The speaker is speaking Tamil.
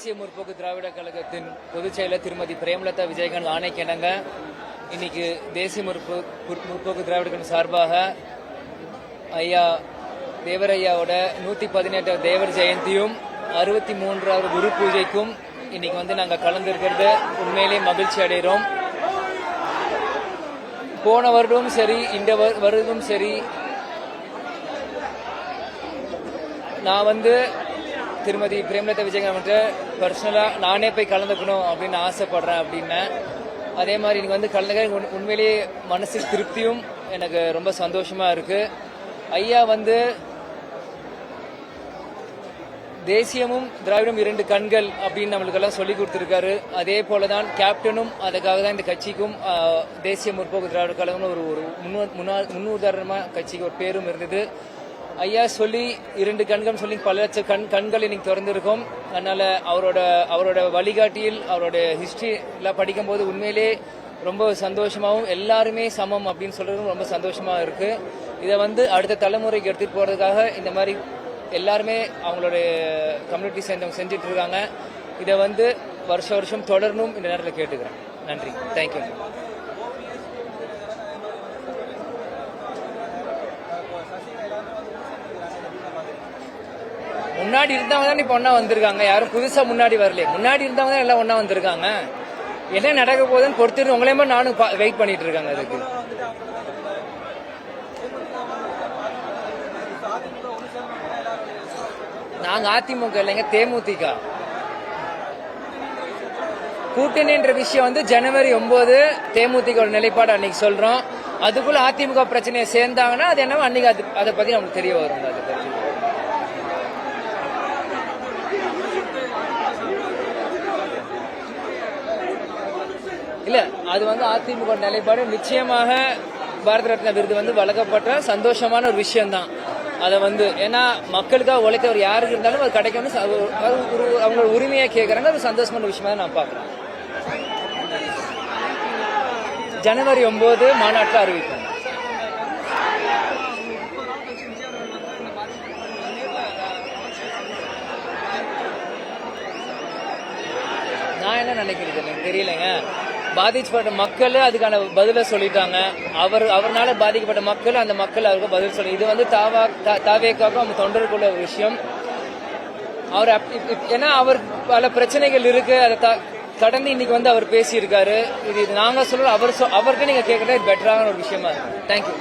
தேசிய முற்போக்கு திராவிட கழகத்தின் பொதுச் செயலர் திருமதி பிரேமலதா விஜயகாந்த் ஆணைக்கிணங்க இன்னைக்கு தேசிய முற்போக்கு திராவிட கழகம் சார்பாக ஐயா தேவரையாவோட 118வது தேவர் ஜெயந்தியும் 63வது குரு பூஜைக்கும் இன்னைக்கு நாங்கள் கலந்துருக்கிறது உண்மையிலே மகிழ்ச்சி அடைகிறோம். போன வருடமும் சரி இந்த வருடமும் சரி நான் திருமதி பிரேமலதா விஜயகாந்த் பர்சனலா நானே போய் கலந்துக்கணும் அப்படின்னு ஆசைப்படுறேன் அப்படின்னு. அதே மாதிரி இன்னைக்கு கலந்துக்க உண்மையிலேயே மனசு திருப்தியும் எனக்கு ரொம்ப சந்தோஷமா இருக்கு. ஐயா தேசியமும் திராவிடம் 2 கண்கள் அப்படின்னு நம்மளுக்கெல்லாம் சொல்லி கொடுத்துருக்காரு. அதே போலதான் கேப்டனும் அதுக்காக தான் இந்த கட்சிக்கும் தேசிய முற்போக்கு திராவிட கழகம்னு ஒரு முன்னுதாரணமா கட்சிக்கு ஒரு பேரும் இருந்தது. ஐயா சொல்லி 2 கண்கள் சொல்லி பல லட்சம் கண்கள் இன்னைக்கு திறந்திருக்கும். அதனால அவரோட வழிகாட்டியில் அவரோட ஹிஸ்டரி எல்லாம் படிக்கும் போது உண்மையிலே ரொம்ப சந்தோஷமாகவும் எல்லாருமே சமம் அப்படின்னு சொல்றதும் ரொம்ப சந்தோஷமா இருக்கு. இதை அடுத்த தலைமுறைக்கு எடுத்துட்டு போறதுக்காக இந்த மாதிரி எல்லாருமே அவங்களோட கம்யூனிட்டி சேர்ந்தவங்க செஞ்சுட்டு இருக்காங்க. இதை வருஷம் தொடரணும் இந்த நேரத்தில் கேட்டுக்கிறேன். நன்றி, தேங்க்யூ. முன்னாடி இருந்தவங்க தான் இப்ப ஒன்னா வந்திருக்காங்க. யாரும் புதுசா முன்னாடி வரல. முன்னாடி இருந்தவங்க தான் எல்லாம் ஒன்னா வந்திருக்காங்க. என்ன நடக்க போகுதுன்னு பொறுத்து உங்களே மாதிரி நானும் வெயிட் பண்ணிட்டு இருக்காங்க. அதுக்கு நாங்க அதிமுக இல்லைங்க, தேமுதிக கூட்டணின்ற விஷயம் ஜனவரி 9 தேமுதிக நிலைப்பாடு அன்னைக்கு சொல்றோம். அதுக்குள்ள அதிமுக பிரச்சனையை சேர்ந்தாங்கன்னா அது என்னவோ அன்னைக்கு அதை பத்தி நமக்கு தெரிய வரும். அதை பத்தி இல்ல, அது அதிமுக நிலைப்பாடு. நிச்சயமாக பாரத ரத்னா விருது வழங்கப்பட்ட சந்தோஷமான ஒரு விஷயம் தான். அதை ஏன்னா மக்களுக்காக உழைத்தவர் யாருக்கு இருந்தாலும் அது கிடைக்கணும், அவங்களோட உரிமையை கேட்கறாங்க. அது சந்தோஷமான விஷயமா தான் நான் பாக்குறேன். ஜனவரி 9 மாநாட்டில் அறிவிப்பேன். நான் என்ன நினைக்கிறது எனக்கு தெரியலைங்க. பாதிக்கப்பட்ட மக்கள் அதுக்கான பதில சொல்லிட்டாங்க. அவர்னால பாதிக்கப்பட்ட மக்கள் அந்த மக்கள் அவருக்கு பதில் சொல்லி இது தாவேக்காக்கும் அவங்க தொண்டருக்குள்ள ஒரு விஷயம். அவர் ஏன்னா அவர் பல பிரச்சனைகள் இருக்கு. அதை கடந்து இன்னைக்கு அவர் பேசியிருக்காரு. இது நாங்க சொல்ற அவர்கிட்ட நீங்க கேட்கறது பெட்டரான ஒரு விஷயமா இருக்கு. தேங்க்யூ.